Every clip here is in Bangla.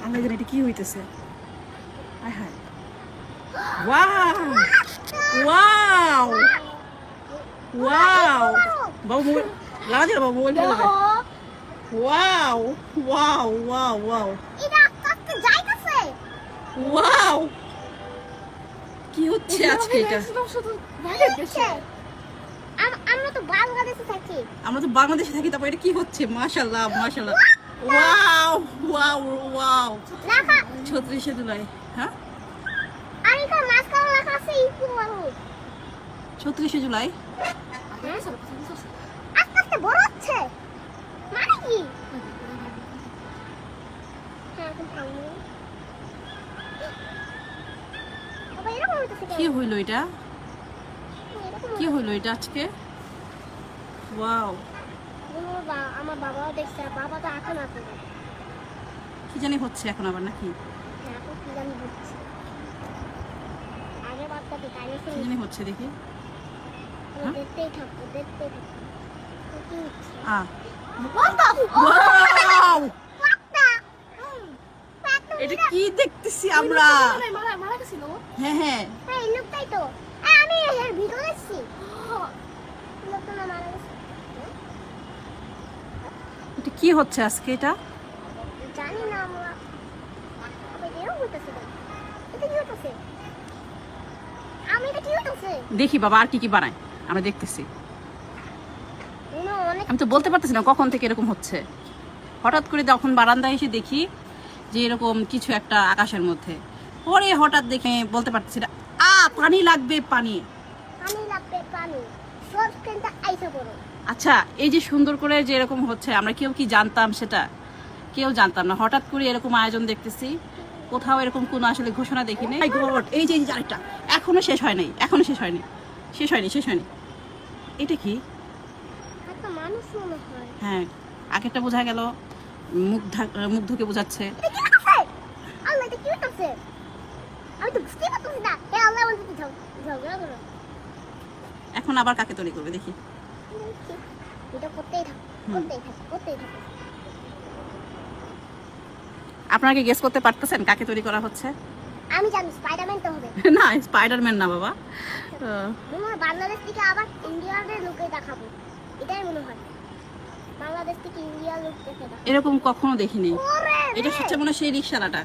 আমরা জানি এটা কি হইতেছে। হায় হায়, ওয়াও ওয়াও ওয়াও, বাবু মোবাইল লাগা দিল, বাবু মোবাইল ফেলে দেবে। ওয়াও ওয়াও ওয়াও ওয়াও, এটা আকাশে যাইতেছে। ওয়াও, কি হচ্ছে আজকে এটা? আমরা তো বাংলাদেশে থাকি। আমরা তো বাংলাদেশে থাকি, তারপর এটা কি হচ্ছে? মাশাআল্লাহ মাশাআল্লাহ, ওয়াও ওয়াও ওয়াও। লেখা 36শে জুলাই, হ্যাঁ আর এটা মাঝখানে লেখা আছে ইকু মানুষ। 36শে জুলাই। আস্তে আস্তে বড় হচ্ছে মানে কি? হ্যাঁ এখন থামো। বাবা এরকম হইতেছে কি কেন? হইলো এটা? এরকম কি হইলো এটা আজকে? ওয়াও, আমার বাবাও দেখছে, বাবা তো এখন আছে। কি জানি হচ্ছে এখন আবার নাকি? হ্যাঁ এখন কি জানি হচ্ছে। আগে বাচ্চাকে কাইনেছে কি জানি হচ্ছে দেখি। দেখতেই থাকবো দেখতেই থাকবো। কি হচ্ছে? ওয়াও, পাতা এটা কি দেখতেছি আমরা? মারা গেছিল। হ্যাঁ হ্যাঁ, হ্যাঁ এই লোকটাই তো। আমি এর ভিডিও দেখছি। লোকটা না মারা গেছে। এটা কি হচ্ছে আজকে এটা? জানি না আমরা। আবার এরকম হইতেছে কেন? এটা কি হইতেছে? এটা কি হইতেছে? দেখি বাবা আর কি কি বানায়, আমরা দেখতেছি। অনেক আমি তো বলতে পারতেছি না কখন থেকে এরকম হচ্ছে। হঠাৎ করে যখন বারান্দায় এসে দেখি যে এরকম কিছু একটা আকাশের মধ্যে, পরে হঠাৎ দেখে বলতে পারতেছি না। পানি লাগবে, পানি। পানি লাগবে পানি। সব কিন্তু আইসা পড়ো। আচ্ছা, এই যে সুন্দর করে যে এরকম হচ্ছে, আমরা কেউ কি জানতাম সেটা? কেউ জানতাম না, হঠাৎ করে এরকম আয়োজন দেখতেছি। কোথাও এরকম কোনো আসলে ঘোষণা দেখিনি। এই যে আরেকটা, এখনো শেষ হয় নাই, এখনো শেষ হয়নি, শেষ হয়নি, শেষ হয়নি। এটা কি? একটা মানুষ মনে হয়। হ্যাঁ, আগেরটা বোঝা গেল মুগ্ধকে বোঝাচ্ছে। এটা কি হইতেছে? আল্লাহ এটা কি হইতেছে? আমি তো বুঝতেই পারতেছি না। হে আল্লাহ আমাদের সাথে ঝগড়া করো। এখন আবার কাকে তৈরি করবে দেখি। এটা করতেই থাকো, করতেই থাকো, করতেই থাকো। আপনারা কি গেস করতে পারতেছেন কাকে তৈরি করা হচ্ছে? আমি জানি স্পাইডারম্যান তো হবে। না, স্পাইডারম্যান না বাবা। মনে হয় বাংলাদেশ থেকে আবার ইন্ডিয়ার লোকে দেখাবো, এটাই মনে হয়। বাংলাদেশ থেকে ইন্ডিয়ার লোক দেখে দেখাবো। এরকম কখনো দেখিনি। ওরে এটা রে। হচ্ছে মনে হয় সেই রিকশালাটা।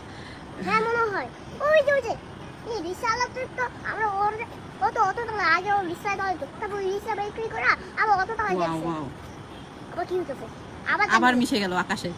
হ্যাঁ মনে হয়। ওই যে এই রিক্সাওয়ালাটা তো আমরা অত টাকা আগে ও রিক্সায় দেওয়া হতো, তারপর রিক্সা বিক্রি করা আবার অত টাকা ওয়াও যাচ্ছে। ওয়াও, আবার কি হইতেছে? আবার মিশে গেল আকাশে।